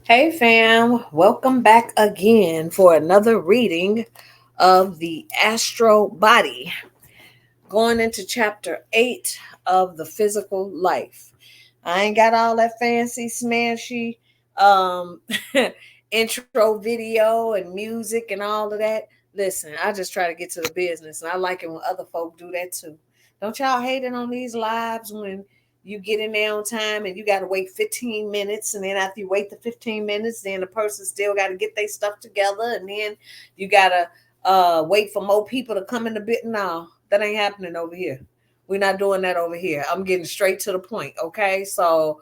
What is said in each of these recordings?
Hey fam, welcome back again for another reading of the Astral Body, going into chapter 8 of the physical life. I ain't got all that fancy smashy um intro video and music and all of that. Listen, I just try to get to the business and I like it when other folk do that too. Don't y'all hate it on these lives when you get in there on time and you got to wait 15 minutes, and then after you wait the 15 minutes, then the person still got to get their stuff together, and then you got to wait for more people to come in the bit. No, that ain't happening over here. We're not doing that over here. I'm getting straight to the point. Okay. So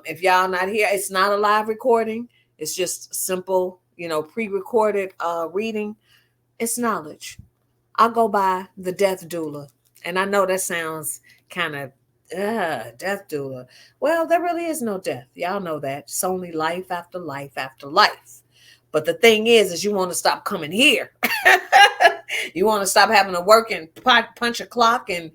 if y'all not here, it's not a live recording. It's just simple, pre-recorded reading. It's knowledge. I go by the death doula. And I know that sounds kind of death doula. Well, there really is no death. Y'all know that. It's only life after life after life. But the thing is you want to stop coming here. You want to stop having to work and punch a clock and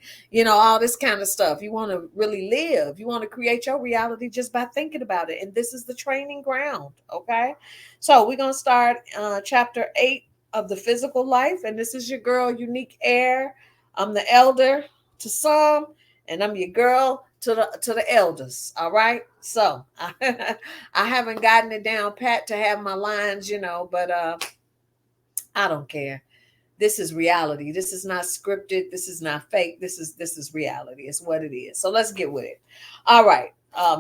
all this kind of stuff. You want to really live. You want to create your reality just by thinking about it. And this is the training ground. Okay, so we're gonna start chapter 8 of the physical life, and this is your girl, Unique Air. I'm the elder to some, and I'm your girl to the elders. All right, so I haven't gotten it down pat to have my lines, but I don't care. This is reality. This is not scripted. This is not fake. This is reality. It's what it is. So let's get with it. All right.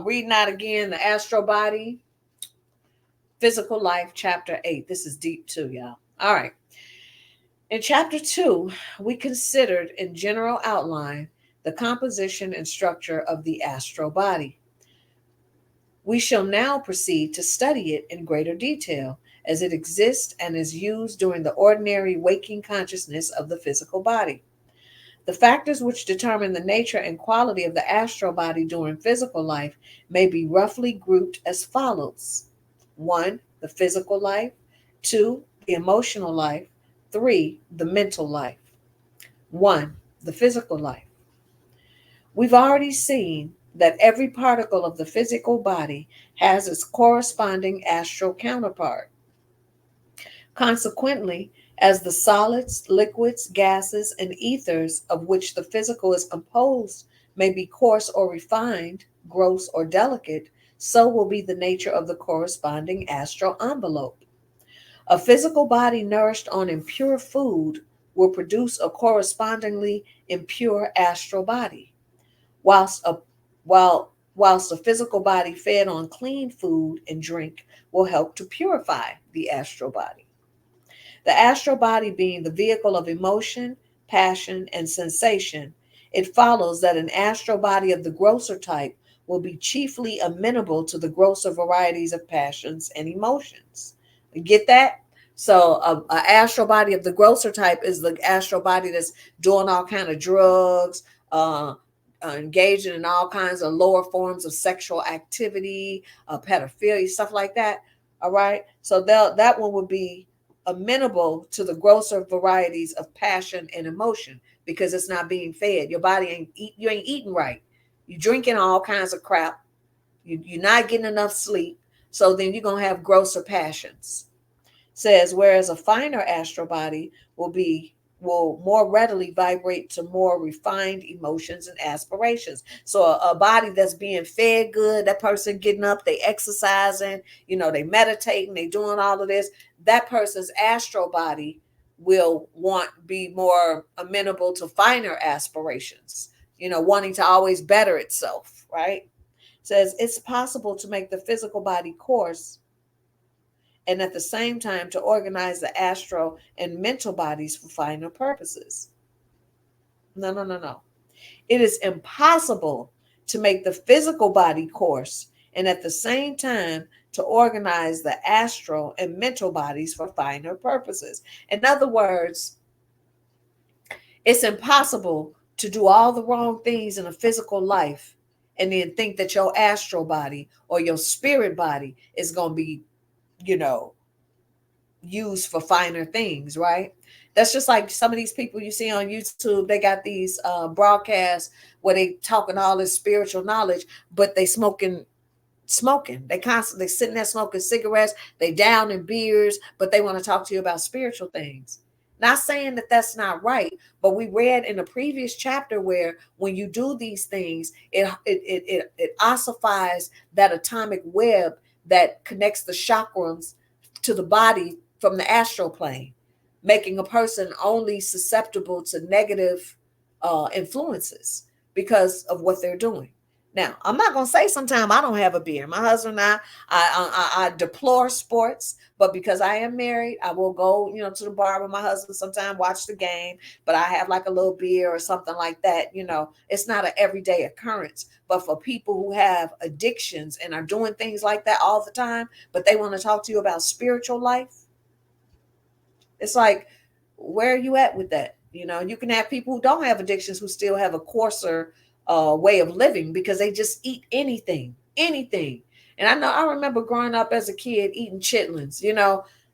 Reading out again the astral body, physical life, chapter 8. This is deep too, y'all. All right. In chapter 2, we considered in general outline the composition and structure of the astral body. We shall now proceed to study it in greater detail as it exists and is used during the ordinary waking consciousness of the physical body. The factors which determine the nature and quality of the astral body during physical life may be roughly grouped as follows: 1. The physical life; 2. The emotional life; 3. The mental life. 1. The physical life. We've already seen that every particle of the physical body has its corresponding astral counterpart. Consequently, as the solids, liquids, gases, and ethers of which the physical is composed may be coarse or refined, gross or delicate, so will be the nature of the corresponding astral envelope. A physical body nourished on impure food will produce a correspondingly impure astral body, whilst a whilst a physical body fed on clean food and drink will help to purify the astral body. The astral body being the vehicle of emotion, passion, and sensation, it follows that an astral body of the grosser type will be chiefly amenable to the grosser varieties of passions and emotions. You get that? So, a astral body of the grosser type is the astral body that's doing all kind of drugs, engaging in all kinds of lower forms of sexual activity, pedophilia, stuff like that. All right. So that one would be amenable to the grosser varieties of passion and emotion because it's not being fed. Your body you ain't eating right. You're drinking all kinds of crap. You're not getting enough sleep. So then you're gonna have grosser passions. Says whereas a finer astral body will more readily vibrate to more refined emotions and aspirations. So a body that's being fed good, that person getting up, they exercising, they meditating, they doing all of this, that person's astral body will be more amenable to finer aspirations, wanting to always better itself, right? Says it's possible to make the physical body coarse and at the same time to organize the astral and mental bodies for finer purposes. No, no, no, no. It is impossible to make the physical body coarse and at the same time to organize the astral and mental bodies for finer purposes. In other words, it's impossible to do all the wrong things in a physical life and then think that your astral body or your spirit body is going to be, you know, used for finer things, right? That's just like some of these people you see on YouTube. They got these broadcasts where they talking all this spiritual knowledge, but they smoking smoking. They constantly sitting there smoking cigarettes. They down in beers, but they want to talk to you about spiritual things. Not saying that that's not right, but we read in a previous chapter where when you do these things, it ossifies that atomic web that connects the chakrams to the body from the astral plane, making a person only susceptible to negative influences because of what they're doing. Now, I'm not gonna say sometimes I don't have a beer. My husband and I deplore sports, but because I am married, I will go, to the bar with my husband sometime, watch the game. But I have like a little beer or something like that. It's not an everyday occurrence. But for people who have addictions and are doing things like that all the time, but they want to talk to you about spiritual life, it's like, where are you at with that? You can have people who don't have addictions who still have a coarser way of living because they just eat anything, anything. And I remember growing up as a kid eating chitlins.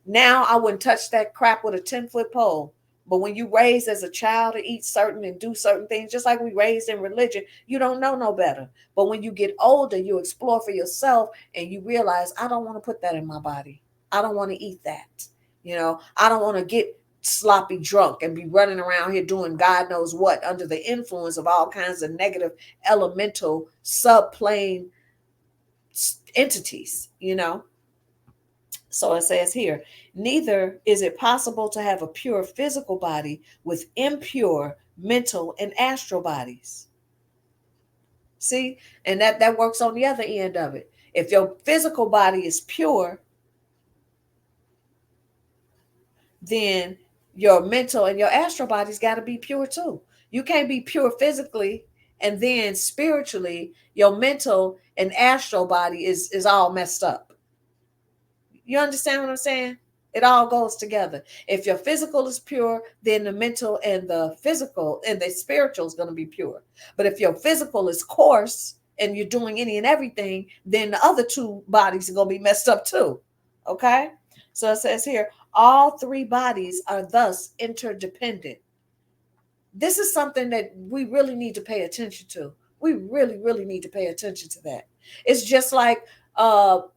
Now I wouldn't touch that crap with a 10-foot pole. But when you raised as a child to eat certain and do certain things, just like we raised in religion, you don't know no better. But when you get older, you explore for yourself and you realize, I don't want to put that in my body. I don't want to eat that. I don't want to get sloppy drunk and be running around here doing God knows what under the influence of all kinds of negative elemental subplane entities. So it says here, neither is it possible to have a pure physical body with impure mental and astral bodies. See, and that works on the other end of it. If your physical body is pure, then your mental and your astral body's got to be pure too. You can't be pure physically and then spiritually your mental and astral body is all messed up. You understand what I'm saying? It all goes together. If your physical is pure, then the mental and the physical and the spiritual is going to be pure. But if your physical is coarse and you're doing any and everything, then the other two bodies are going to be messed up too. Okay? So it says here, all three bodies are thus interdependent. This is something that we really need to pay attention to. We really, really need to pay attention to that. It's just like how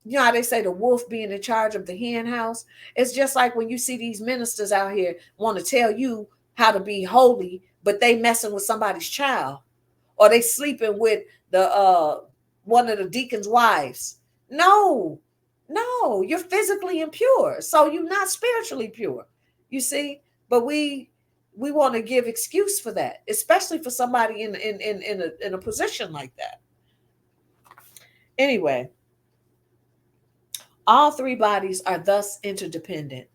they say the wolf being in charge of the hen house. It's just like when you see these ministers out here want to tell you how to be holy, but they messing with somebody's child, or they sleeping with the one of the deacon's wives. No, no, you're physically impure, so you're not spiritually pure. You see, but we want to give excuse for that, especially for somebody in a position like that. Anyway, all three bodies are thus interdependent.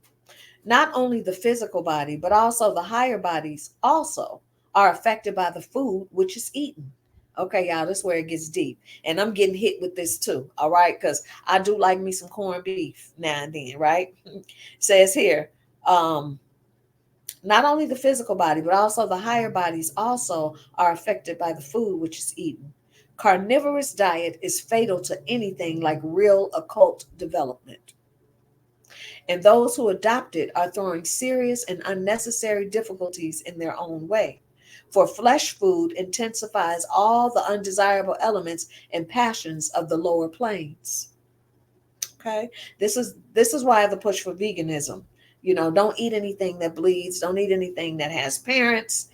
Not only the physical body, but also the higher bodies also are affected by the food which is eaten. Okay, y'all, this is where it gets deep. And I'm getting hit with this too, all right? Because I do like me some corned beef now and then, right? Says here, not only the physical body, but also the higher bodies also are affected by the food which is eaten. Carnivorous diet is fatal to anything like real occult development. And those who adopt it are throwing serious and unnecessary difficulties in their own way. For flesh food intensifies all the undesirable elements and passions of the lower planes. Okay, this is why the push for veganism. Don't eat anything that bleeds. Don't eat anything that has parents.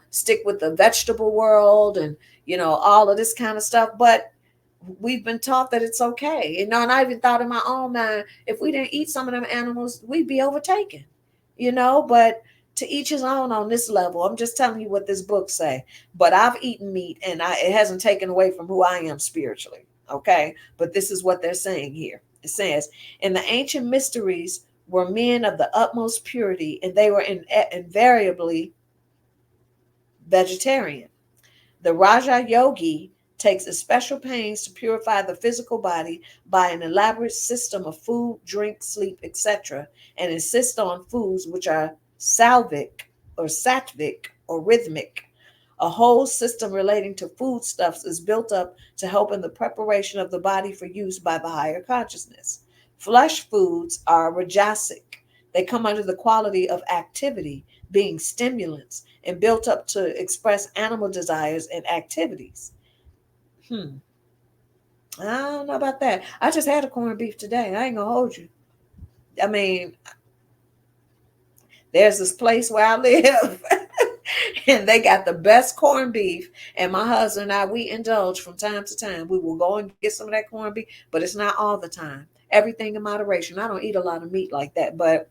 Stick with the vegetable world and all of this kind of stuff. But we've been taught that it's okay. And I even thought in my own mind, if we didn't eat some of them animals, we'd be overtaken. But to each his own on this level. I'm just telling you what this book say. But I've eaten meat and it hasn't taken away from who I am spiritually. Okay. But this is what they're saying here. It says, in the ancient mysteries were men of the utmost purity, and they were invariably vegetarian. The Raja Yogi takes especial pains to purify the physical body by an elaborate system of food, drink, sleep, etc., and insists on foods which are salvic or sattvic or rhythmic. A whole system relating to foodstuffs is built up to help in the preparation of the body for use by the higher consciousness. Flesh foods are rajasic. They come under the quality of activity, being stimulants, and built up to express animal desires and activities. Hmm. I don't know about that. I just had a corned beef today. I ain't gonna hold you. I mean, there's this place where I live, and they got the best corned beef. And my husband and I, we indulge from time to time. We will go and get some of that corned beef, but it's not all the time. Everything in moderation. I don't eat a lot of meat like that, but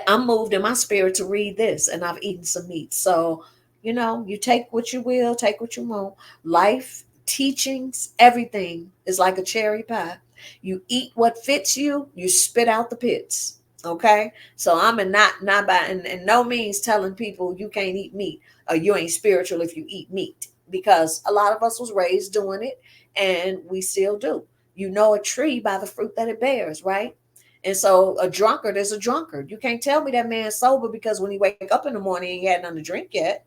I'm moved in my spirit to read this, and I've eaten some meat. So, you take what you will, take what you won't. Life, teachings, everything is like a cherry pie. You eat what fits you, you spit out the pits. Okay, so I'm not by and no means telling people you can't eat meat or you ain't spiritual if you eat meat, because a lot of us was raised doing it, and we still do. You know a tree by the fruit that it bears, right? And so a drunkard is a drunkard. You can't tell me that man's sober because when he wake up in the morning, he ain't had nothing to drink yet.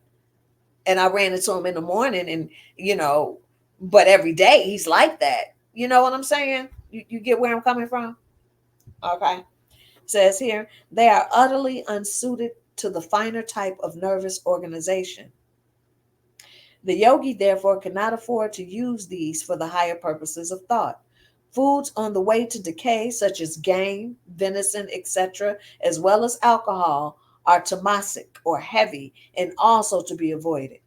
And I ran into him in the morning, and you know, but every day he's like that. You know what I'm saying? You get where I'm coming from? Okay. It says here, they are utterly unsuited to the finer type of nervous organization. The yogi, therefore, cannot afford to use these for the higher purposes of thought. Foods on the way to decay, such as game, venison, etc., as well as alcohol, are tamasic or heavy and also to be avoided.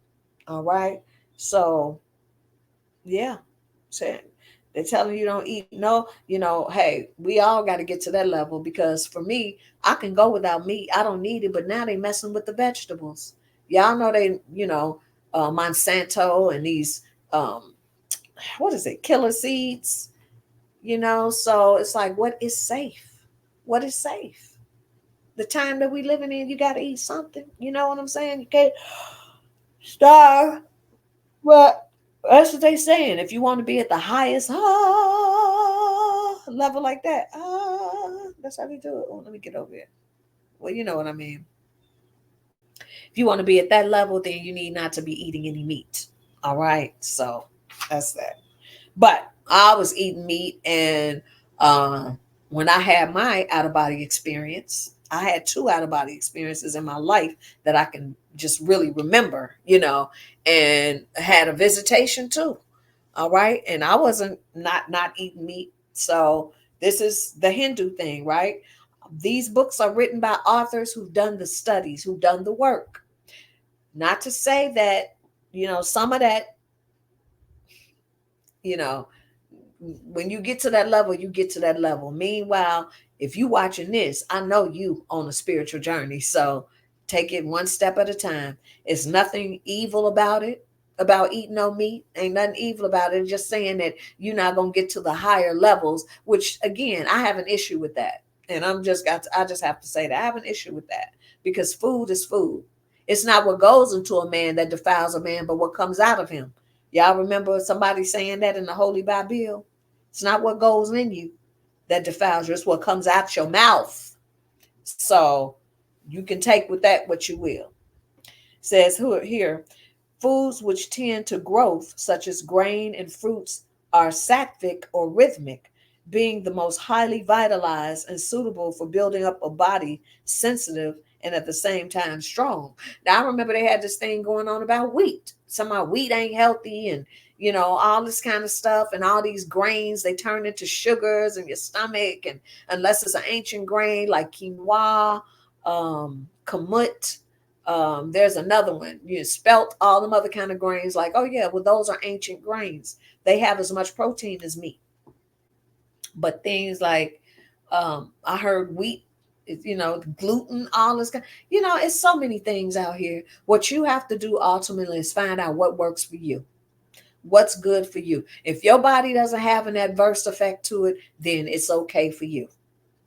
All right. So, yeah. So they're telling you don't eat. No, hey, we all got to get to that level, because for me, I can go without meat. I don't need it. But now they messing with the vegetables. Y'all know Monsanto and these, what is it, killer seeds, so it's like, what is safe? What is safe? The time that we living in, you got to eat something. You know what I'm saying? You can't starve. But that's what they saying. If you want to be at the highest level like that, that's how they do it. Oh, let me get over here. Well, you know what I mean. If you want to be at that level, then you need not to be eating any meat. All right. So that's that. But I was eating meat, and uh, when I had my out of body experience, I had two out of body experiences in my life that I can just really remember, and had a visitation too. All right, and I wasn't not eating meat. So this is the Hindu thing, right? These books are written by authors who've done the studies, who've done the work. Not to say that, some of that, you know, when you get to that level, you get to that level. Meanwhile, if you watching this, I know you on a spiritual journey. So take it one step at a time. It's nothing evil about it, about eating no meat. Ain't nothing evil about it. Just saying that you're not gonna get to the higher levels, which again, I have an issue with that. And I just have to say that I have an issue with that, because food is food. It's not what goes into a man that defiles a man, but what comes out of him. Y'all remember somebody saying that in the Holy Bible? It's not what goes in you that defiles you, it's what comes out your mouth. So you can take with that what you will. It says here, foods which tend to growth, such as grain and fruits, are sattvic or rhythmic, being the most highly vitalized and suitable for building up a body sensitive and at the same time strong. Now I remember they had this thing going on about wheat. Somehow wheat ain't healthy, and all this kind of stuff, and all these grains, they turn into sugars in your stomach, and unless it's an ancient grain like quinoa, kamut, there's another one, spelt, all them other kind of grains, like, oh yeah, well, those are ancient grains. They have as much protein as meat. But things like, I heard wheat, gluten, all this kind, it's so many things out here. What you have to do ultimately is find out what works for you, what's good for you. If your body doesn't have an adverse effect to it, then it's okay for you.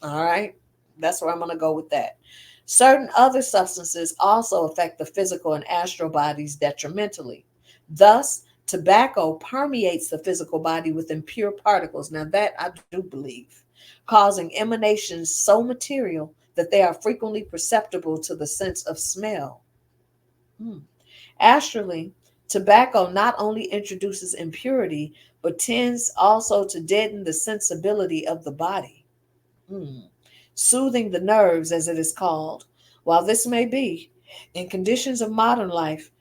All right, that's where I'm going to go with that. Certain other substances also affect the physical and astral bodies detrimentally. Thus, tobacco permeates the physical body with impure particles. Now, that I do believe, causing emanations so material that they are frequently perceptible to the sense of smell. Hmm. Astrally, tobacco not only introduces impurity, but tends also to deaden the sensibility of the body. Hmm. Soothing the nerves, as it is called. While this may be, in conditions of modern life,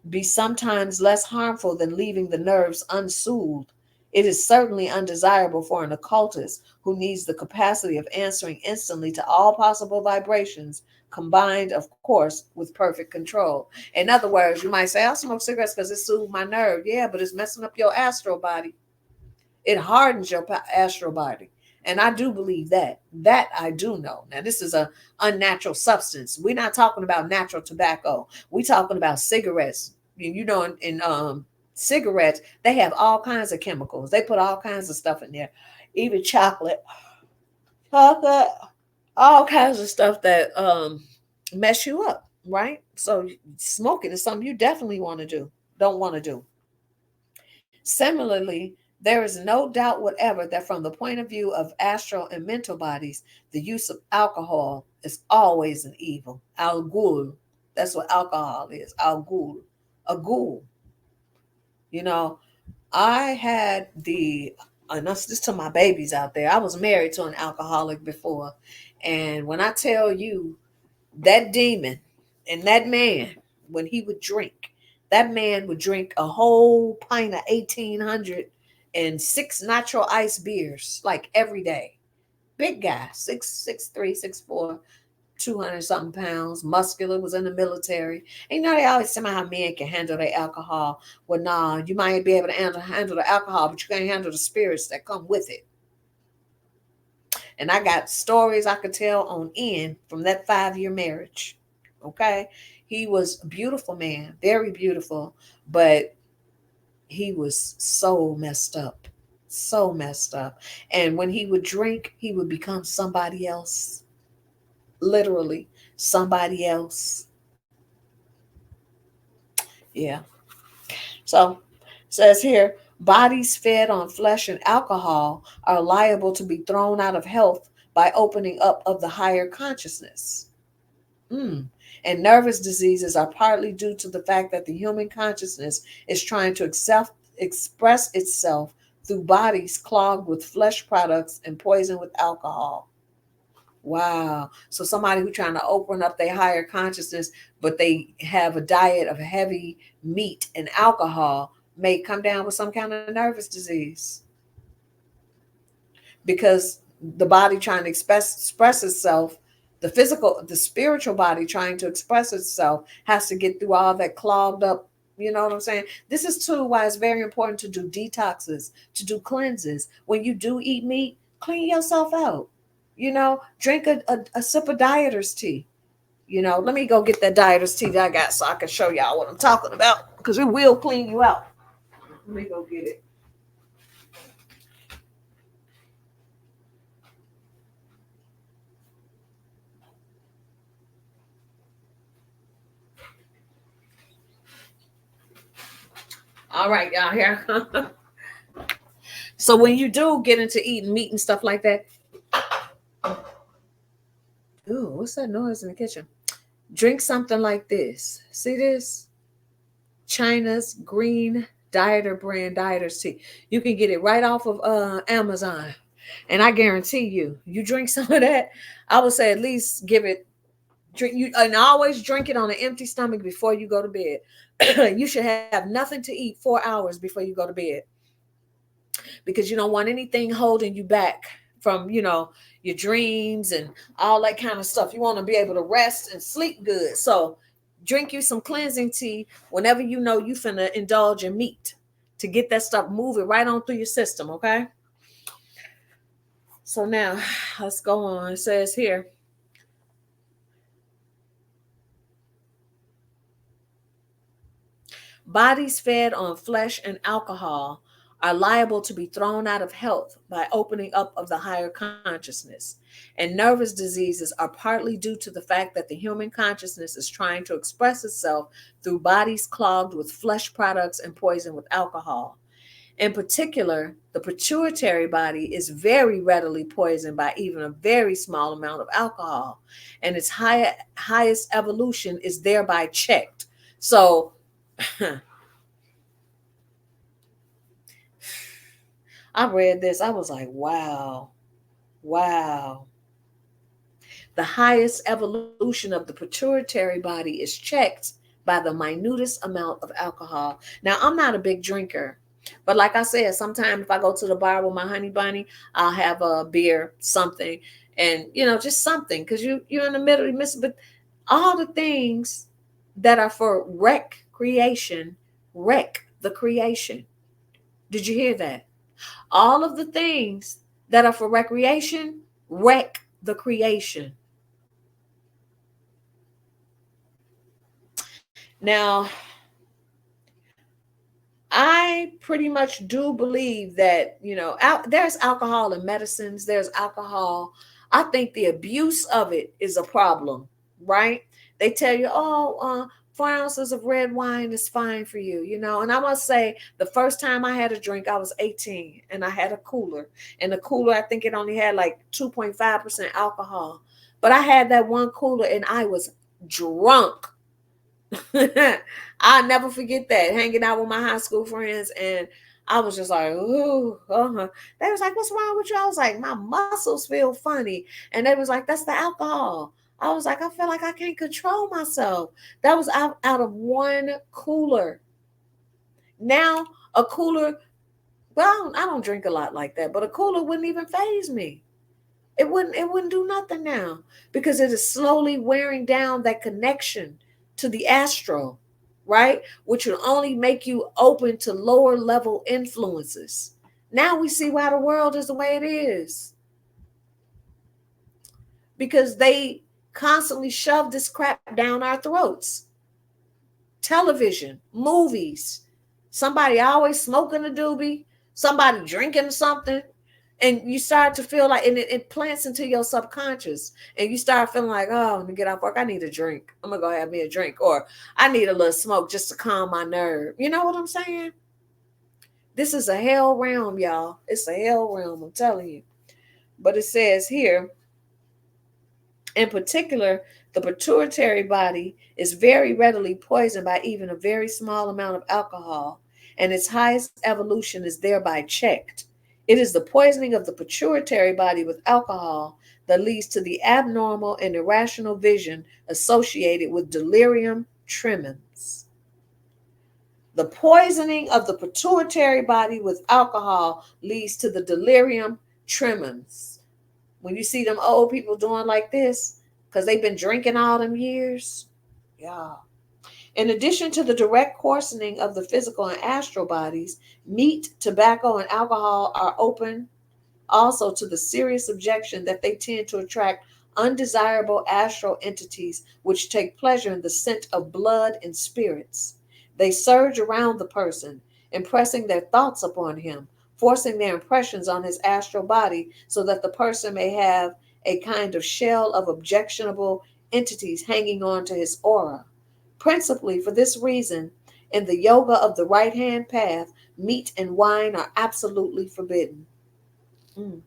be sometimes less harmful than leaving the nerves unsoothed, It is certainly undesirable for an occultist who needs the capacity of answering instantly to all possible vibrations, combined, of course, with perfect control. In other words, you might say, I'll smoke cigarettes because it soothes my nerve. Yeah, but it's messing up your astral body. It hardens your astral body. And I do believe that. That I do know. Now, this is a unnatural substance. We're not talking about natural tobacco. We're talking about cigarettes. You know, in cigarettes, they have all kinds of chemicals. They put all kinds of stuff in there, even chocolate, all kinds of stuff that mess you up, right? So smoking is something you definitely want to do. Don't want to do. Similarly, there is no doubt whatever that from the point of view of astral and mental bodies, the use of alcohol is always an evil. Al ghul. That's what alcohol is. Al ghul. A ghoul. You know, I had and this to my babies out there. I was married to an alcoholic before. And when I tell you that demon and that man, when he would drink, that man would drink a whole pint of 1800 and six natural ice beers like every day. Big guy, 6'3", 6'4", 200 something pounds, muscular, was in the military. And you know, they always say how men can handle their alcohol. Well, nah, you might be able to handle the alcohol, but you can't handle the spirits that come with it. And I got stories I could tell on end from that 5-year marriage. Okay. He was a beautiful man, very beautiful, but he was so messed up. So messed up. And when he would drink, he would become somebody else. Literally, somebody else. Yeah. So says here, bodies fed on flesh and alcohol are liable to be thrown out of health by opening up of the higher consciousness. Mm. And nervous diseases are partly due to the fact that the human consciousness is trying to express itself through bodies clogged with flesh products and poisoned with alcohol. Wow. So somebody who's trying to open up their higher consciousness, but they have a diet of heavy meat and alcohol may come down with some kind of nervous disease because the body trying to express itself, the spiritual body trying to express itself has to get through all that clogged up. You know what I'm saying? This is too why it's very important to do detoxes, to do cleanses. When you do eat meat, clean yourself out. You know, drink a sip of dieter's tea. You know, let me go get that dieter's tea that I got so I can show y'all what I'm talking about because it will clean you out. Let me go get it. All right, y'all here. So when you do get into eating meat and stuff like that, ooh, what's that noise in the kitchen? Drink something like this. See this? China's green dieter brand dieter's tea. You can get it right off of Amazon. And I guarantee you, you drink some of that, I would say at least give it drink you and always drink it on an empty stomach before you go to bed. You should have nothing to eat 4 hours before you go to bed because you don't want anything holding you back from, your dreams and all that kind of stuff. You want to be able to rest and sleep good. So drink you some cleansing tea whenever you know you finna indulge in meat to get that stuff moving right on through your system, okay? So now let's go on. It says here, bodies fed on flesh and alcohol are liable to be thrown out of health by opening up of the higher consciousness. And nervous diseases are partly due to the fact that the human consciousness is trying to express itself through bodies clogged with flesh products and poisoned with alcohol. In particular, the pituitary body is very readily poisoned by even a very small amount of alcohol, and its highest evolution is thereby checked. So, I read this, I was like, wow, wow. The highest evolution of the pituitary body is checked by the minutest amount of alcohol. Now, I'm not a big drinker. But like I said, sometimes if I go to the bar with my honey bunny, I'll have a beer, something, and just something, because you're in the middle, you miss. But all the things that are for recreation, wreck the creation. Did you hear that? All of the things that are for recreation wreck the creation. Now, I pretty much do believe that, there's alcohol in medicines, there's alcohol. I think the abuse of it is a problem, right? They tell you, oh, 4 ounces of red wine is fine for you, And I must say, the first time I had a drink, I was 18 and I had a cooler. And the cooler, I think it only had like 2.5% alcohol. But I had that one cooler and I was drunk. I'll never forget that, hanging out with my high school friends, and I was just like, ooh, They was like, what's wrong with you? I was like, my muscles feel funny. And they was like, that's the alcohol. I was like, I feel like I can't control myself. That was out of one cooler. Now, a cooler, well, I don't drink a lot like that, but a cooler wouldn't even phase me. It wouldn't do nothing now, because it is slowly wearing down that connection to the astral, right? Which will only make you open to lower level influences. Now we see why the world is the way it is, because they constantly shove this crap down our throats. Television, movies, somebody always smoking a doobie, somebody drinking something, and you start to feel like, and it plants into your subconscious, and you start feeling like, oh, let me get off work, I need a drink, I'm gonna go have me a drink, or I need a little smoke just to calm my nerve. You know what I'm saying? This is a hell realm, y'all. It's a hell realm, I'm telling you. But it says here, in particular, the pituitary body is very readily poisoned by even a very small amount of alcohol, and its highest evolution is thereby checked. It is the poisoning of the pituitary body with alcohol that leads to the abnormal and irrational vision associated with delirium tremens. The poisoning of the pituitary body with alcohol leads to the delirium tremens. When you see them old people doing like this, because they've been drinking all them years, yeah. In addition to the direct coarsening of the physical and astral bodies, meat, tobacco, and alcohol are open also to the serious objection that they tend to attract undesirable astral entities which take pleasure in the scent of blood and spirits. They surge around the person, impressing their thoughts upon him, forcing their impressions on his astral body so that the person may have a kind of shell of objectionable entities hanging on to his aura. Principally for this reason, in the yoga of the right hand path, meat and wine are absolutely forbidden. Mm.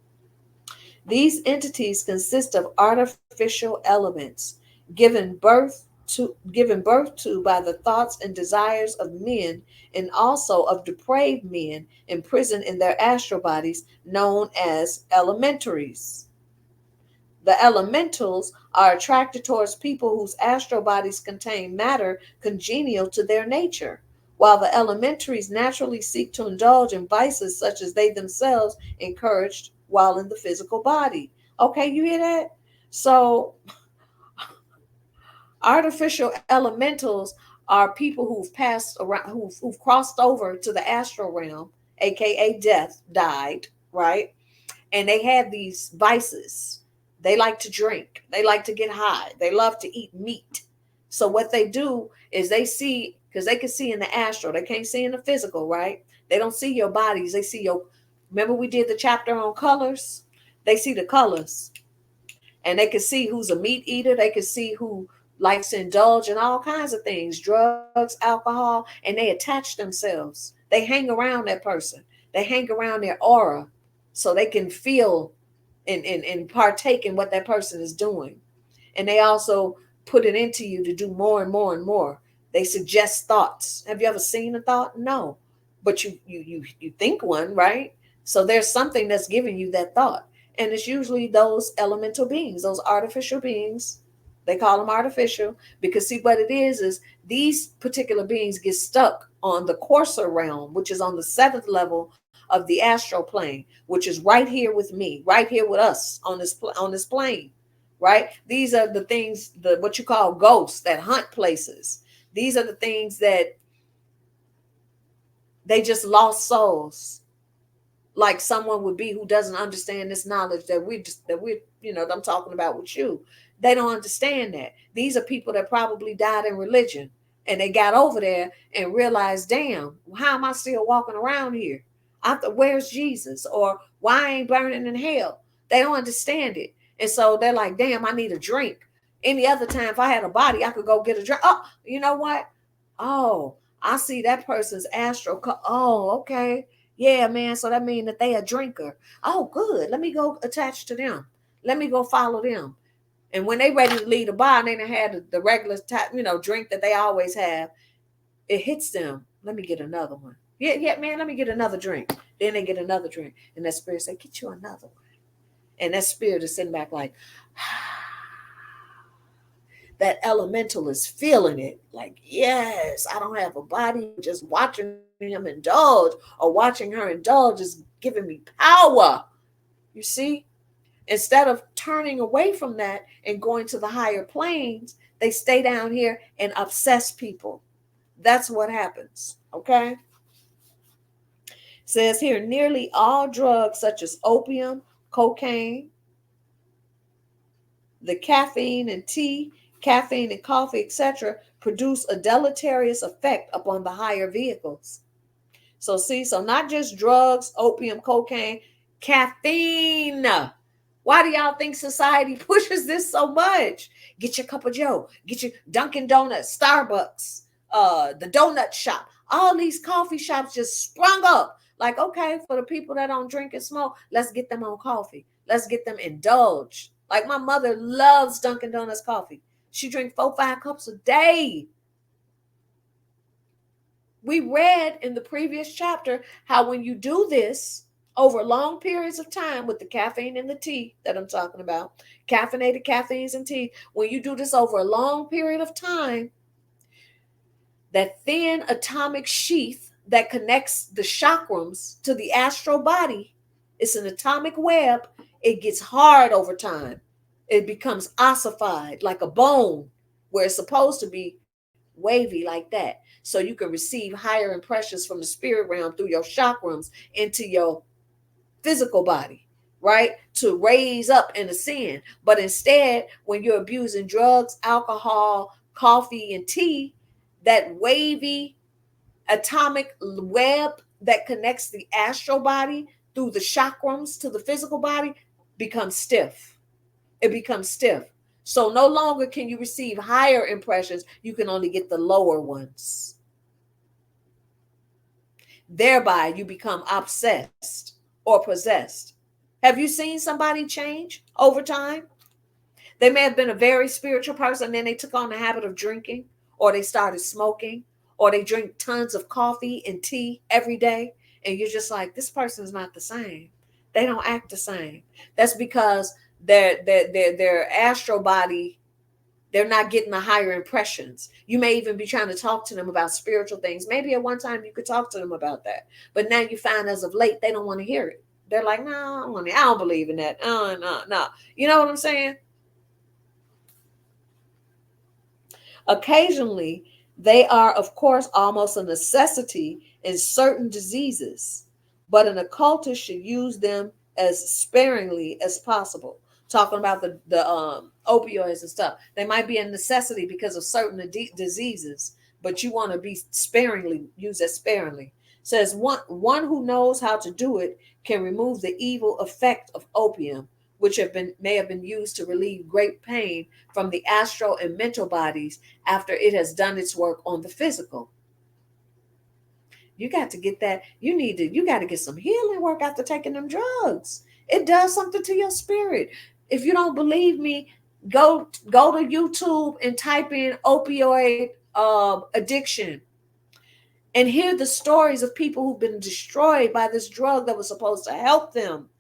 These entities consist of artificial elements given birth to by the thoughts and desires of men, and also of depraved men imprisoned in their astral bodies, known as elementaries. The elementals are attracted towards people whose astral bodies contain matter congenial to their nature, while the elementaries naturally seek to indulge in vices such as they themselves encouraged while in the physical body. Okay, you hear that? So, artificial elementals are people who've passed around, who've crossed over to the astral realm, aka death, died, right? And they have these vices. They like to drink, they like to get high, they love to eat meat. So what they do is they see, because they can see in the astral, they can't see in the physical, right? They don't see your bodies, they see your, remember we did the chapter on colors? They see the colors, and they can see who's a meat eater, they can see who likes to indulge in all kinds of things, drugs, alcohol, and they attach themselves. They hang around that person, they hang around their aura, so they can feel and partake in what that person is doing. And they also put it into you to do more and more and more. They suggest thoughts. Have you ever seen a thought? No. But you think one, right? So there's something that's giving you that thought. And it's usually those elemental beings, those artificial beings, They call them artificial because see what it is these particular beings get stuck on the coarser realm, which is on the seventh level of the astral plane, which is right here with me, right here with us on this plane, right? These are the things, the what you call ghosts that hunt places. These are the things that they just lost souls, like someone would be who doesn't understand this knowledge that I'm talking about with you. They don't understand that. These are people that probably died in religion and they got over there and realized, damn, how am I still walking around here? Where's Jesus? Or why I ain't burning in hell? They don't understand it. And so they're like, damn, I need a drink. Any other time, if I had a body, I could go get a drink. Oh, you know what? Oh, I see that person's astral. Oh, okay. Yeah, man. So that means that they a drinker. Oh, good. Let me go attach to them. Let me go follow them. And when they ready to leave the bar and they done had the regular drink that they always have, it hits them. Let me get another one. Yeah, yeah, man. Let me get another drink. Then they get another drink, and that spirit say, "Get you another one." And that spirit is sitting back like. That elemental is feeling it like, yes, I don't have a body. Just watching him indulge or watching her indulge is giving me power. You see, instead of turning away from that and going to the higher planes, they stay down here and obsess people. That's what happens. Okay. Says here, nearly all drugs such as opium, cocaine, the caffeine and tea, caffeine and coffee, etc., produce a deleterious effect upon the higher vehicles. So, see, so not just drugs, opium, cocaine, caffeine. Why do y'all think society pushes this so much? Get your cup of Joe, get your Dunkin' Donuts, Starbucks, the donut shop. All these coffee shops just sprung up. Like, okay, for the people that don't drink and smoke, let's get them on coffee. Let's get them indulged. Like my mother loves Dunkin' Donuts coffee. She drinks 4-5 cups a day. We read in the previous chapter how when you do this over long periods of time with the caffeine and the tea that I'm talking about, caffeinated caffeines and tea, when you do this over a long period of time, that thin atomic sheath that connects the chakrams to the astral body, it's an atomic web. It gets hard over time. It becomes ossified like a bone where it's supposed to be wavy like that. So you can receive higher impressions from the spirit realm through your chakrams into your physical body, right? To raise up and ascend. But instead, when you're abusing drugs, alcohol, coffee, and tea, that wavy atomic web that connects the astral body through the chakrams to the physical body becomes stiff. It becomes stiff. So no longer can you receive higher impressions. You can only get the lower ones. Thereby, you become obsessed or possessed. Have you seen somebody change over time? They may have been a very spiritual person, then they took on the habit of drinking, or they started smoking, or they drink tons of coffee and tea every day. And you're just like, this person is not the same. They don't act the same. That's because their astral body, they're not getting the higher impressions. You may even be trying to talk to them about spiritual things. Maybe at one time you could talk to them about that. But now you find as of late, they don't want to hear it. They're like, no, I don't believe in that. No. You know what I'm saying? Occasionally, they are, of course, almost a necessity in certain diseases, but an occultist should use them as sparingly as possible. Talking about the opioids and stuff, they might be a necessity because of certain diseases, but you want to be sparingly, use that sparingly. Says one who knows how to do it can remove the evil effect of opium, which may have been used to relieve great pain from the astral and mental bodies after it has done its work on the physical. You got to get that. You got to get some healing work after taking them drugs. It does something to your spirit. If you don't believe me, go to YouTube and type in opioid addiction and hear the stories of people who've been destroyed by this drug that was supposed to help them.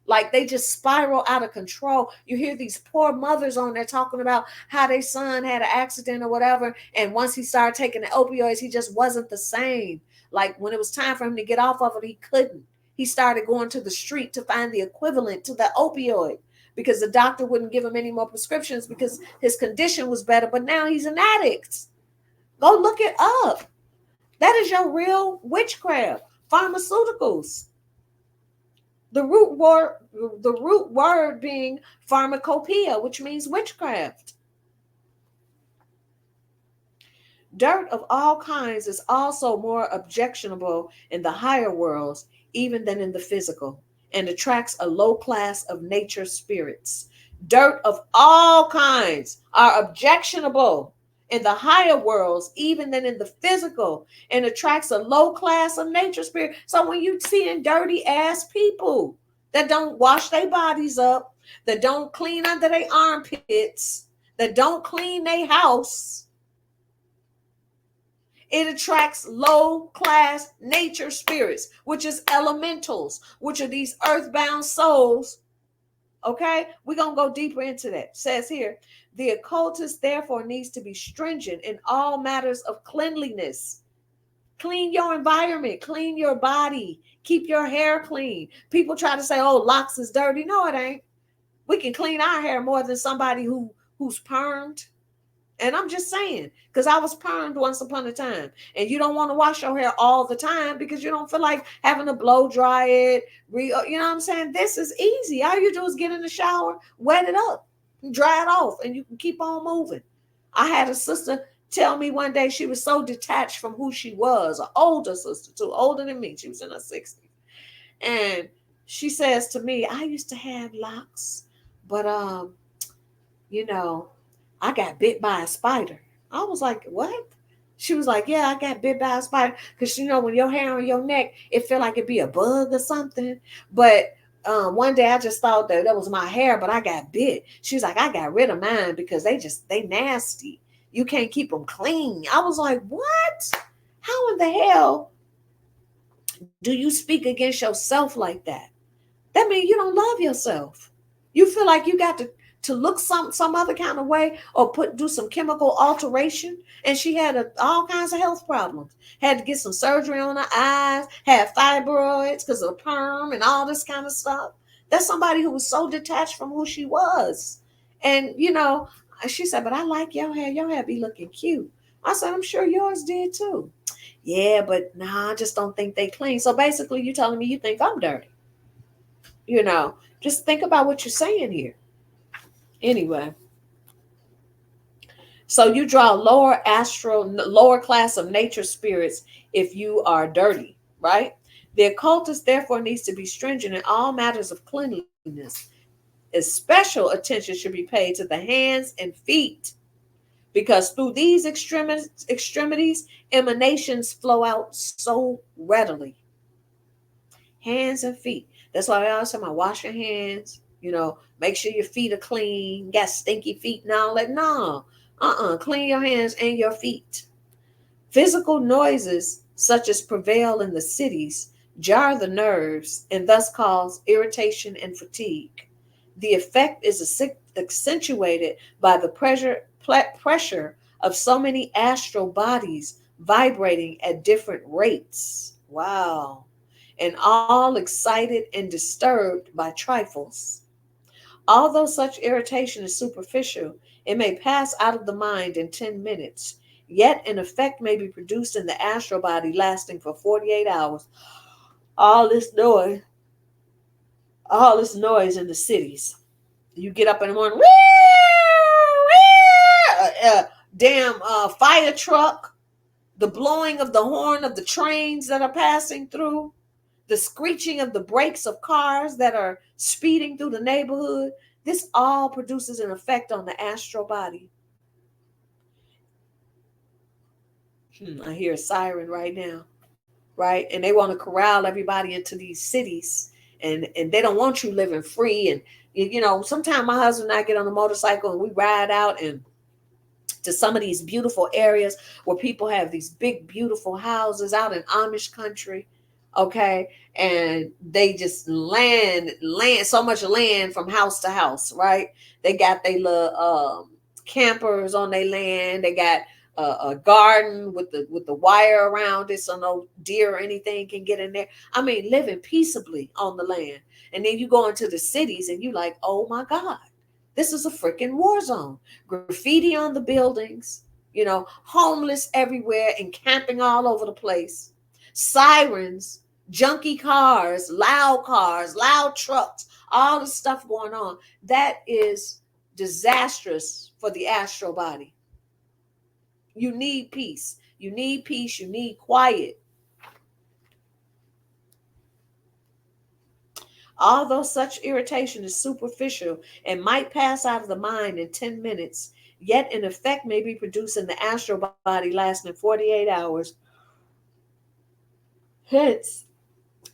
Like they just spiral out of control. You hear these poor mothers on there talking about how their son had an accident or whatever. And once he started taking the opioids, he just wasn't the same. Like when it was time for him to get off of it, he couldn't. He started going to the street to find the equivalent to the opioid because the doctor wouldn't give him any more prescriptions because his condition was better. But now he's an addict. Go look it up. That is your real witchcraft. Pharmaceuticals. The root word being pharmacopoeia, which means witchcraft. Dirt of all kinds is also more objectionable in the higher worlds, even than in the physical, and attracts a low class of nature spirits. Dirt of all kinds are objectionable in the higher worlds, even than in the physical, and attracts a low class of nature spirit. So when you see in dirty ass people that don't wash their bodies up, that don't clean under their armpits, that don't clean their house, it attracts low class nature spirits, which is elementals, which are these earthbound souls. Okay, we're going to go deeper into that. It says here, the occultist therefore needs to be stringent in all matters of cleanliness. Clean your environment, clean your body, keep your hair clean. People try to say, oh, locks is dirty. No, it ain't. We can clean our hair more than somebody who's permed. And I'm just saying, because I was permed once upon a time. And you don't want to wash your hair all the time because you don't feel like having to blow dry it. You know what I'm saying? This is easy. All you do is get in the shower, wet it up, dry it off, and you can keep on moving. I had a sister tell me one day she was so detached from who she was, an older sister too, older than me. She was in her 60s. And she says to me, I used to have locks, but you know, I got bit by a spider. I was like, what? She was like, yeah, I got bit by a spider. Because, when your hair on your neck, it felt like it'd be a bug or something. But one day I just thought that was my hair, but I got bit. She was like, I got rid of mine because they nasty. You can't keep them clean. I was like, what? How in the hell do you speak against yourself like that? That means you don't love yourself. You feel like you got to look some other kind of way or do some chemical alteration. And she had all kinds of health problems. Had to get some surgery on her eyes, had fibroids because of the perm and all this kind of stuff. That's somebody who was so detached from who she was. And she said, but I like your hair. Your hair be looking cute. I said, I'm sure yours did too. Yeah, but nah, I just don't think they clean. So basically you telling me you think I'm dirty. Just think about what you're saying here. Anyway, so you draw lower class of nature spirits if you are dirty, right? The occultist therefore needs to be stringent in all matters of cleanliness. Special attention should be paid to the hands and feet, because through these extremities, emanations flow out so readily. Hands and feet. That's why I always say, wash your hands. Make sure your feet are clean. You got stinky feet and all that. No. Clean your hands and your feet. Physical noises, such as prevail in the cities, jar the nerves and thus cause irritation and fatigue. The effect is accentuated by the pressure of so many astral bodies vibrating at different rates. Wow. And all excited and disturbed by trifles. Although such irritation is superficial, it may pass out of the mind in 10 minutes, yet an effect may be produced in the astral body lasting for 48 hours. All this noise, in the cities. You get up in the morning, damn fire truck, the blowing of the horn of the trains that are passing through, the screeching of the brakes of cars that are speeding through the neighborhood. This all produces an effect on the astral body. I hear a siren right now, right? And they want to corral everybody into these cities, and they don't want you living free. And sometimes my husband and I get on a motorcycle and we ride out and to some of these beautiful areas where people have these big, beautiful houses out in Amish country. Okay. and they just land so much land from house to house, right? They got their little campers on their land. They got a garden with the wire around it, so no deer or anything can get in there. I mean, living peaceably on the land. And then you go into the cities and you like, oh my God, this is a freaking war zone. Graffiti on the buildings, homeless everywhere and camping all over the place. Sirens, junky cars, loud trucks, all the stuff going on. That is disastrous for the astral body. You need peace. You need peace. You need quiet. Although such irritation is superficial and might pass out of the mind in 10 minutes, yet an effect may be produced in the astral body lasting 48 hours. Hence,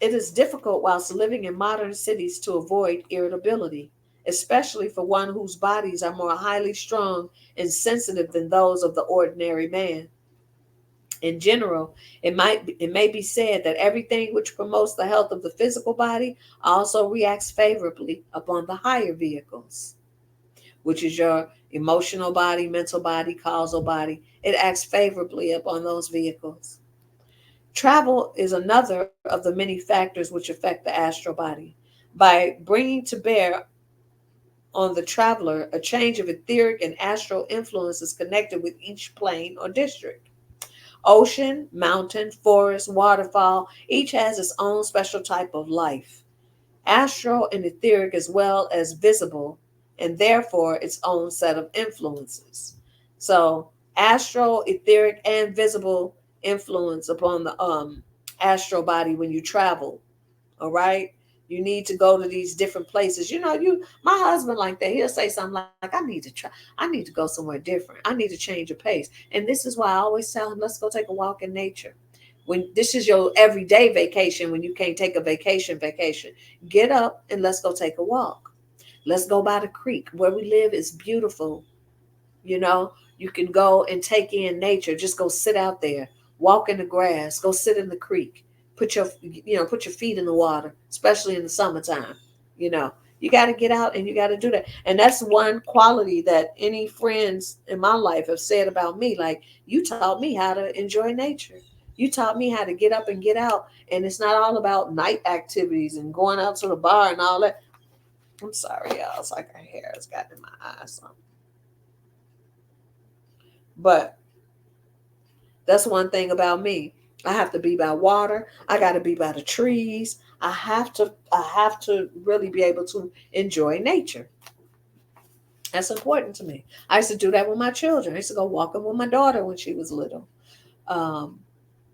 it is difficult whilst living in modern cities to avoid irritability, especially for one whose bodies are more highly strung and sensitive than those of the ordinary man. In general, it may be said that everything which promotes the health of the physical body also reacts favorably upon the higher vehicles, which is your emotional body, mental body, causal body. It acts favorably upon those vehicles. Travel is another of the many factors which affect the astral body. By bringing to bear on the traveler a change of etheric and astral influences connected with each plane or district. Ocean, mountain, forest, waterfall, each has its own special type of life, astral and etheric as well as visible, and therefore its own set of influences. So, astral, etheric, and visible influence upon the astral body when you travel. All right. You need to go to these different places. My husband like that. He'll say something like, I need to go somewhere different. I need to change of pace. And this is why I always tell him, let's go take a walk in nature. When this is your everyday vacation, when you can't take a vacation, get up and let's go take a walk. Let's go by the creek. Where we live is beautiful. You can go and take in nature. Just go sit out there, walk in the grass, go sit in the creek, put your feet in the water, especially in the summertime. You know, you got to get out and you got to do that. And that's one quality that any friends in my life have said about me. Like, you taught me how to enjoy nature. You taught me how to get up and get out. And it's not all about night activities and going out to the bar and all that. I'm sorry, y'all. It's like her hair has gotten in my eyes. But that's one thing about me. I have to be by water. I got to be by the trees. I have to really be able to enjoy nature. That's important to me. I used to do that with my children. I used to go walking with my daughter when she was little. Um,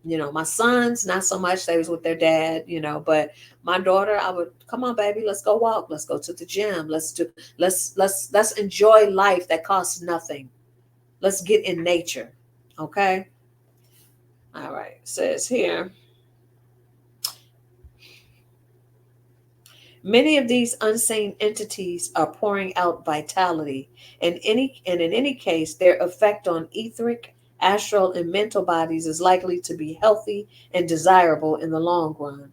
my sons, not so much. They was with their dad, but my daughter, I would, come on, baby, let's go walk. Let's go to the gym. Let's enjoy life that costs nothing. Let's get in nature. Okay. All right. It says here, many of these unseen entities are pouring out vitality, and in any case, their effect on etheric, astral, and mental bodies is likely to be healthy and desirable in the long run,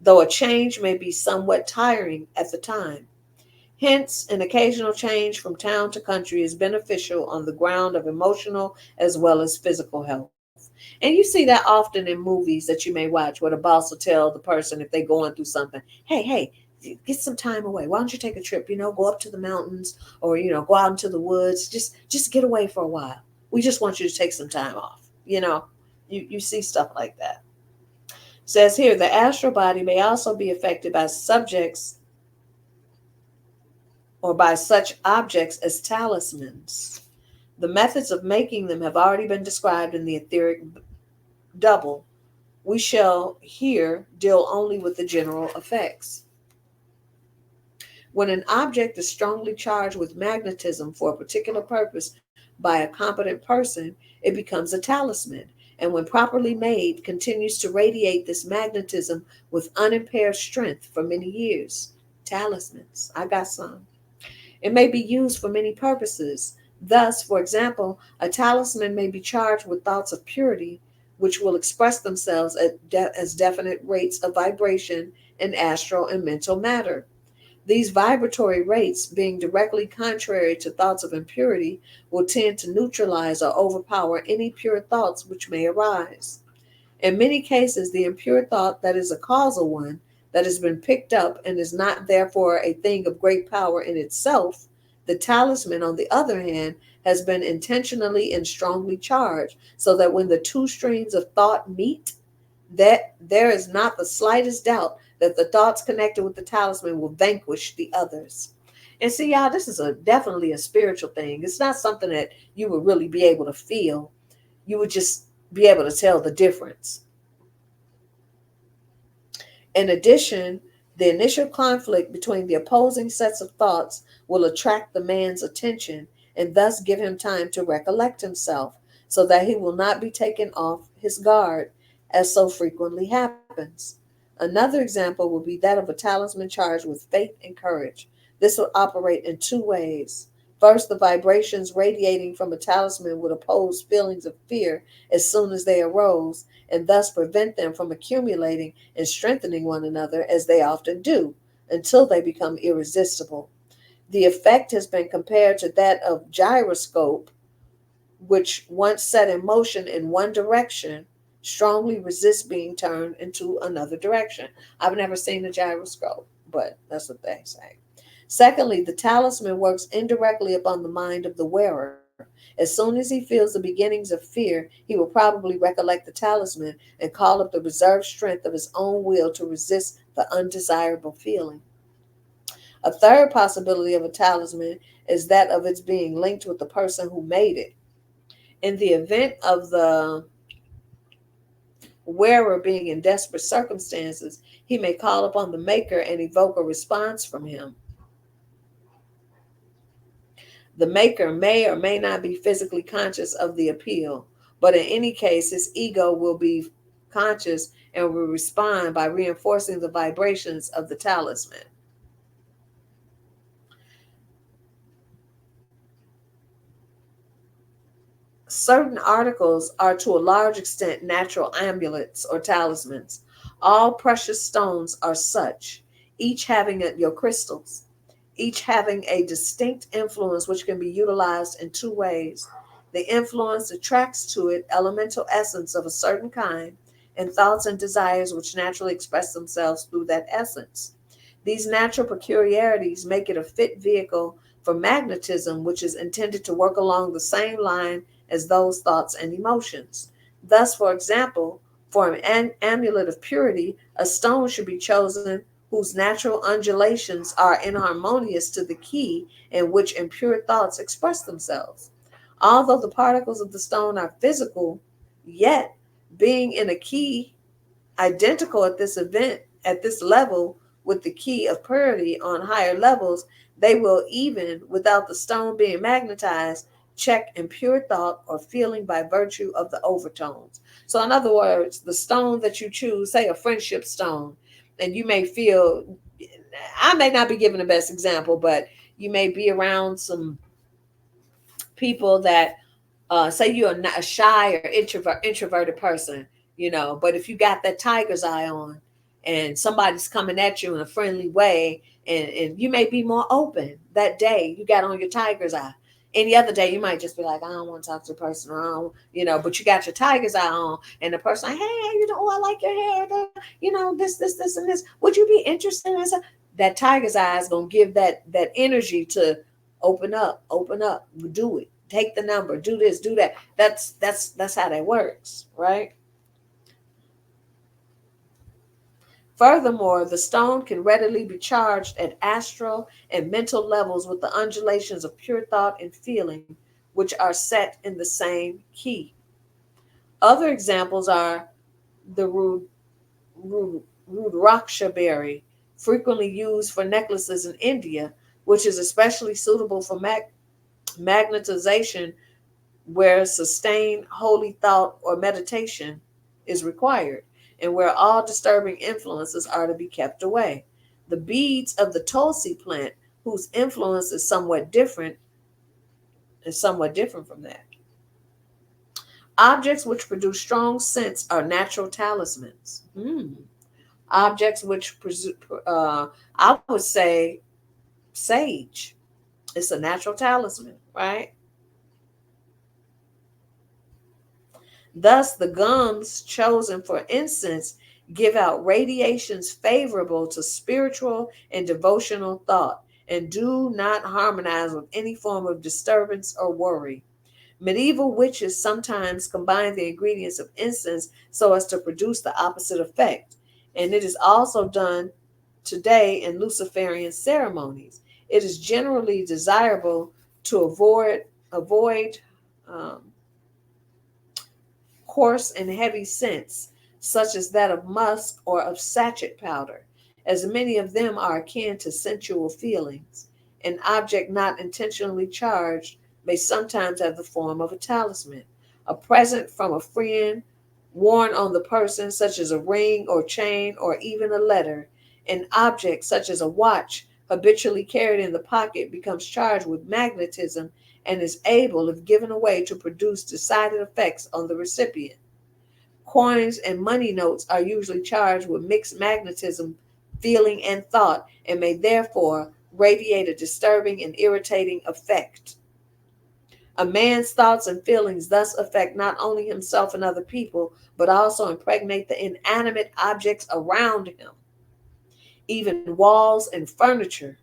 though a change may be somewhat tiring at the time. Hence, an occasional change from town to country is beneficial on the ground of emotional as well as physical health. And you see that often in movies that you may watch where the boss will tell the person if they're going through something, hey, get some time away. Why don't you take a trip? Go up to the mountains or, go out into the woods. Just get away for a while. We just want you to take some time off. You see stuff like that. It says here, the astral body may also be affected by subjects or by such objects as talismans. The methods of making them have already been described in the etheric double. We shall here deal only with the general effects. When an object is strongly charged with magnetism for a particular purpose by a competent person, it becomes a talisman, and when properly made, continues to radiate this magnetism with unimpaired strength for many years. Talismans. I got some. It may be used for many purposes. Thus, for example, a talisman may be charged with thoughts of purity, which will express themselves as definite rates of vibration in astral and mental matter. These vibratory rates, being directly contrary to thoughts of impurity, will tend to neutralize or overpower any pure thoughts which may arise. In many cases, the impure thought that is a causal one, that has been picked up and is not therefore a thing of great power in itself, the talisman, on the other hand, has been intentionally and strongly charged, so that when the two streams of thought meet, that there is not the slightest doubt that the thoughts connected with the talisman will vanquish the others. And see, y'all, this is definitely a spiritual thing. It's not something that you would really be able to feel. You would just be able to tell the difference. In addition, the initial conflict between the opposing sets of thoughts will attract the man's attention and thus give him time to recollect himself, so that he will not be taken off his guard, as so frequently happens. Another example will be that of a talisman charged with faith and courage. This will operate in two ways. First, the vibrations radiating from a talisman would oppose feelings of fear as soon as they arose, and thus prevent them from accumulating and strengthening one another, as they often do, until they become irresistible. The effect has been compared to that of gyroscope, which, once set in motion in one direction, strongly resists being turned into another direction. I've never seen a gyroscope, but that's what they say. Secondly, the talisman works indirectly upon the mind of the wearer. As soon as he feels the beginnings of fear, he will probably recollect the talisman and call up the reserved strength of his own will to resist the undesirable feeling. A third possibility of a talisman is that of its being linked with the person who made it. In the event of the wearer being in desperate circumstances, he may call upon the maker and evoke a response from him. The maker may or may not be physically conscious of the appeal, but in any case, his ego will be conscious and will respond by reinforcing the vibrations of the talisman. Certain articles are to a large extent natural amulets or talismans. All precious stones are such, each having your crystals, each having a distinct influence which can be utilized in two ways. The influence attracts to it elemental essence of a certain kind and thoughts and desires which naturally express themselves through that essence. These natural peculiarities make it a fit vehicle for magnetism, which is intended to work along the same line as those thoughts and emotions. Thus, for example, for an amulet of purity, a stone should be chosen whose natural undulations are inharmonious to the key in which impure thoughts express themselves. Although the particles of the stone are physical, yet being in a key identical at this level with the key of purity on higher levels, they will, even without the stone being magnetized, check impure thought or feeling by virtue of the overtones. So in other words, the stone that you choose, say a friendship stone, and you may feel, I may not be giving the best example, but you may be around some people that say you're a shy or introverted person, but if you got that tiger's eye on and somebody's coming at you in a friendly way, and you may be more open that day, you got on your tiger's eye. Any other day, you might just be like, I don't want to talk to the person, I don't, but you got your tiger's eye on, and the person like, hey, oh, I like your hair, this, and this. Would you be interested in this? That tiger's eye is gonna give that energy to open up, do it, take the number, do this, do that. That's how that works, right? Furthermore, the stone can readily be charged at astral and mental levels with the undulations of pure thought and feeling, which are set in the same key. Other examples are the rudraksha berry, frequently used for necklaces in India, which is especially suitable for magnetization where sustained holy thought or meditation is required, and where all disturbing influences are to be kept away. The beads of the tulsi plant, whose influence is somewhat different from that, Objects which produce strong scents are natural talismans. Objects which, I would say, sage. It's a natural talisman, right? Thus, the gums chosen for incense give out radiations favorable to spiritual and devotional thought and do not harmonize with any form of disturbance or worry. Medieval witches sometimes combine the ingredients of incense so as to produce the opposite effect, and it is also done today in Luciferian ceremonies. It is generally desirable to avoid um, coarse and heavy scents, such as that of musk or of sachet powder, as many of them are akin to sensual feelings. An object not intentionally charged may sometimes have the form of a talisman, a present from a friend worn on the person, such as a ring or chain or even a letter. An object, such as a watch, habitually carried in the pocket, becomes charged with magnetism and is able, if given away, to produce decided effects on the recipient. Coins and money notes are usually charged with mixed magnetism, feeling, and thought, and may therefore radiate a disturbing and irritating effect. A man's thoughts and feelings thus affect not only himself and other people, but also impregnate the inanimate objects around him, even walls and furniture.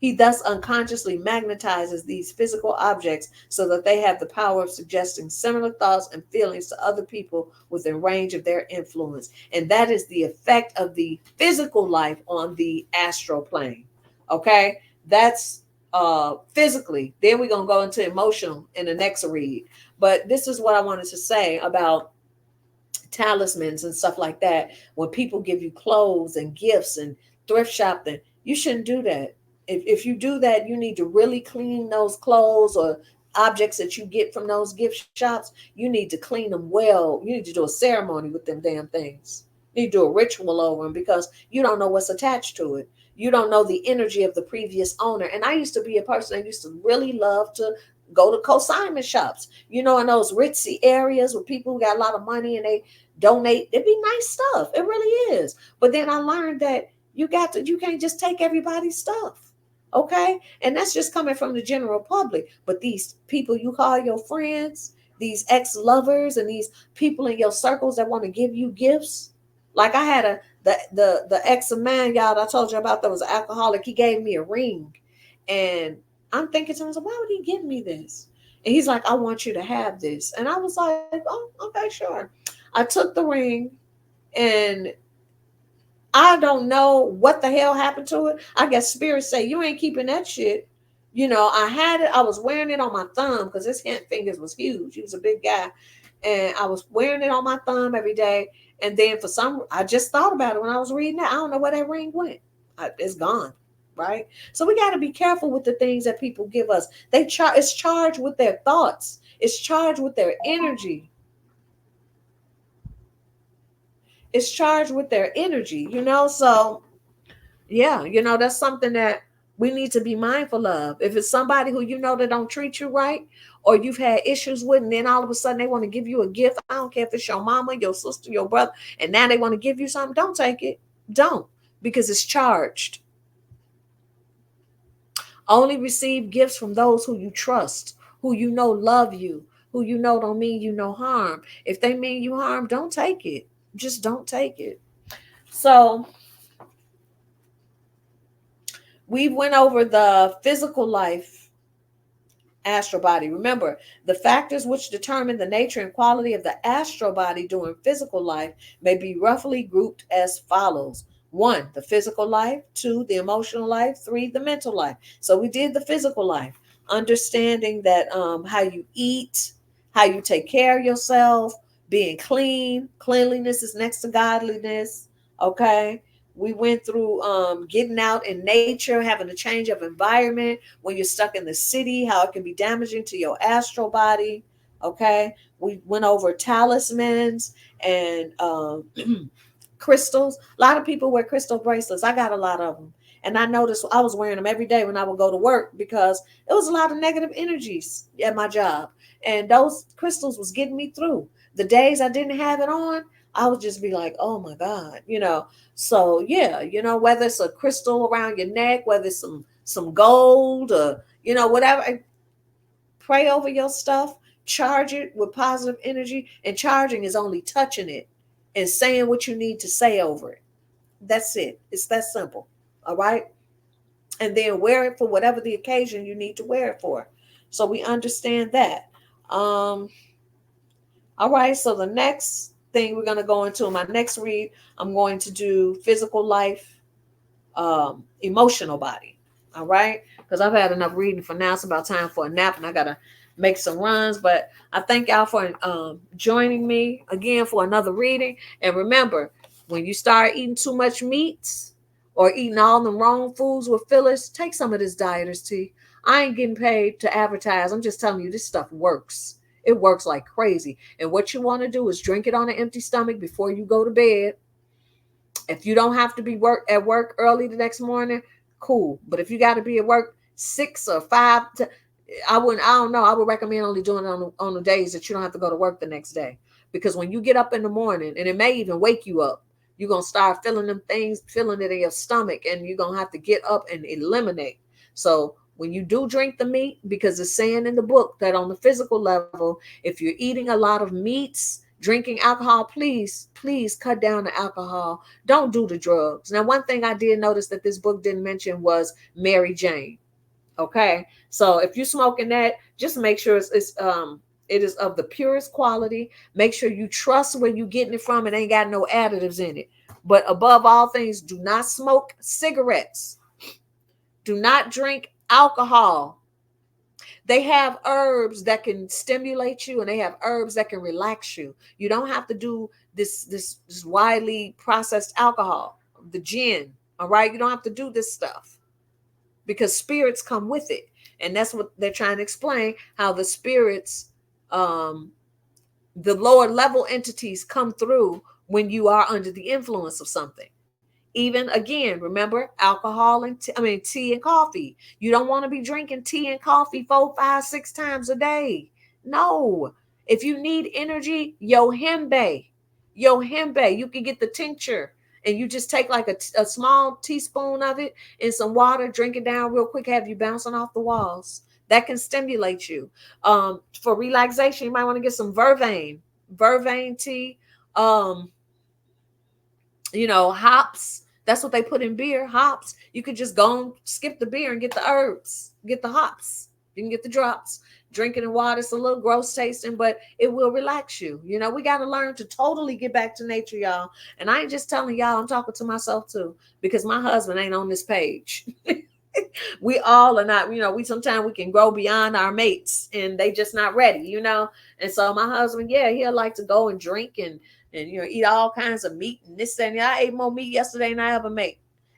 He thus unconsciously magnetizes these physical objects so that they have the power of suggesting similar thoughts and feelings to other people within range of their influence. And that is the effect of the physical life on the astral plane. Okay? That's physically. Then we're going to go into emotional in the next read. But this is what I wanted to say about talismans and stuff like that. When people give you clothes and gifts and thrift shopping, you shouldn't do that. If you do that, you need to really clean those clothes or objects that you get from those gift shops. You need to clean them well. You need to do a ceremony with them damn things. You need to do a ritual over them because you don't know what's attached to it. You don't know the energy of the previous owner. And I used to be a person that used to really love to go to consignment shops. You know, in those ritzy areas where people who got a lot of money and they donate, it'd be nice stuff. It really is. But then I learned that you can't just take everybody's stuff. Okay? And that's just coming from the general public. But these people you call your friends, these ex-lovers and these people in your circles that want to give you gifts. Like I had the ex of mine, y'all, that I told you about that was an alcoholic. He gave me a ring. And I'm thinking to myself, why would he give me this? And he's like, I want you to have this. And I was like, oh, okay, sure. I took the ring and I don't know what the hell happened to it. I guess spirit say you ain't keeping that shit. You know, I had it. I was wearing it on my thumb because his hand fingers was huge. He was a big guy, and I was wearing it on my thumb every day. And then for some, I just thought about it when I was reading it. I don't know where that ring went. It's gone, right? So we got to be careful with the things that people give us. It's charged with their thoughts. It's charged with their energy. It's charged with their energy. So yeah, that's something that we need to be mindful of. If it's somebody who that don't treat you right, or you've had issues with, and then all of a sudden they want to give you a gift. I don't care if it's your mama, your sister, your brother, and now they want to give you something. Don't take it. Don't, because it's charged. Only receive gifts from those who you trust, who love you, who don't mean you no harm. If they mean you harm, don't take it. Just don't take it. So we went over the physical life astral body. Remember, the factors which determine the nature and quality of the astral body during physical life may be roughly grouped as follows. 1, the physical life. 2, the emotional life. 3, the mental life. So we did the physical life, understanding that how you eat, how you take care of yourself, being clean. Cleanliness is next to godliness. Okay. We went through getting out in nature, having a change of environment when you're stuck in the city, how it can be damaging to your astral body. Okay. We went over talismans and crystals. A lot of people wear crystal bracelets. I got a lot of them. And I noticed I was wearing them every day when I would go to work because it was a lot of negative energies at my job. And those crystals was getting me through. The days I didn't have it on, I would just be like, oh my God, So yeah, whether it's a crystal around your neck, whether it's some gold or whatever, pray over your stuff, charge it with positive energy, and charging is only touching it and saying what you need to say over it. That's it. It's that simple. All right. And then wear it for whatever the occasion you need to wear it for. So we understand that. Um, all right. So the next thing we're going to go into my next read, I'm going to do physical life, emotional body. All right. Because I've had enough reading for now. It's about time for a nap and I got to make some runs. But I thank y'all for joining me again for another reading. And remember, when you start eating too much meats or eating all the wrong foods with fillers, take some of this dieters tea. I ain't getting paid to advertise. I'm just telling you, this stuff works. It works like crazy. And what you want to do is drink it on an empty stomach before you go to bed. If you don't have to be at work early the next morning, cool. But if you got to be at work 6 or 5, I don't know. I would recommend only doing it on the days that you don't have to go to work the next day. Because when you get up in the morning, and it may even wake you up, you're going to start feeling them things, feeling it in your stomach, and you're going to have to get up and eliminate. So when you do drink the meat, because it's saying in the book that on the physical level, if you're eating a lot of meats, drinking alcohol, please cut down the alcohol. Don't do the drugs. Now, one thing I did notice that this book didn't mention was Mary Jane. Okay, so if you're smoking that, just make sure it is of the purest quality. Make sure you trust where you're getting it from. It ain't got no additives in it. But above all things, do not smoke cigarettes. Do not drink alcohol. They have herbs that can stimulate you, and they have herbs that can relax you. You don't have to do this widely processed alcohol, the gin. All right, you don't have to do this stuff because spirits come with it, and that's what they're trying to explain. How the spirits, um, the lower level entities, come through when you are under the influence of something. Even again, remember alcohol and tea and coffee. You don't want to be drinking tea and coffee 4, 5, 6 times a day. No. If you need energy, yohimbe, you can get the tincture and you just take like a small teaspoon of it in some water, drink it down real quick, have you bouncing off the walls. That can stimulate you. For relaxation, you might want to get some vervain tea. Um, hops. That's what they put in beer, hops. You could just go and skip the beer and get the herbs, get the hops. You can get the drops. Drinking the water, it's a little gross tasting, but it will relax you. We got to learn to totally get back to nature, y'all. And I ain't just telling y'all, I'm talking to myself too, because my husband ain't on this page. We all are not, we sometimes we can grow beyond our mates and they just not ready. And so my husband, yeah, he'll like to go and drink and eat all kinds of meat and this and that. I ate more meat yesterday than I ever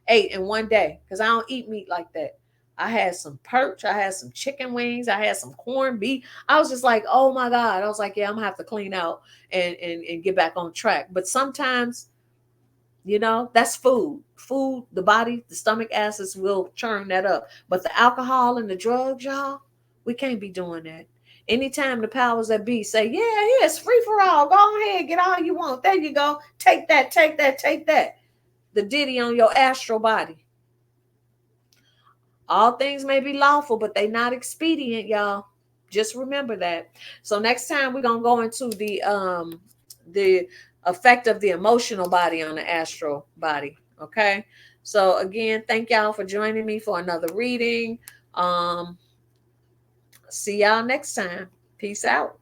ate in one day because I don't eat meat like that. I had some perch, I had some chicken wings, I had some corned beef. I was just like, oh my God. I was like, yeah, I'm gonna have to clean out and get back on track. But sometimes, that's food, the body, the stomach acids will churn that up. But the alcohol and the drugs, y'all, we can't be doing that. Anytime the powers that be say, yeah, it's free for all, go ahead, get all you want, there you go, take that, take that, the ditty on your astral body. All things may be lawful, but they not expedient, y'all. Just remember that. So next time we're gonna go into the effect of the emotional body on the astral body. Okay. So again, thank y'all for joining me for another reading. Um, See y'all next time. Peace out.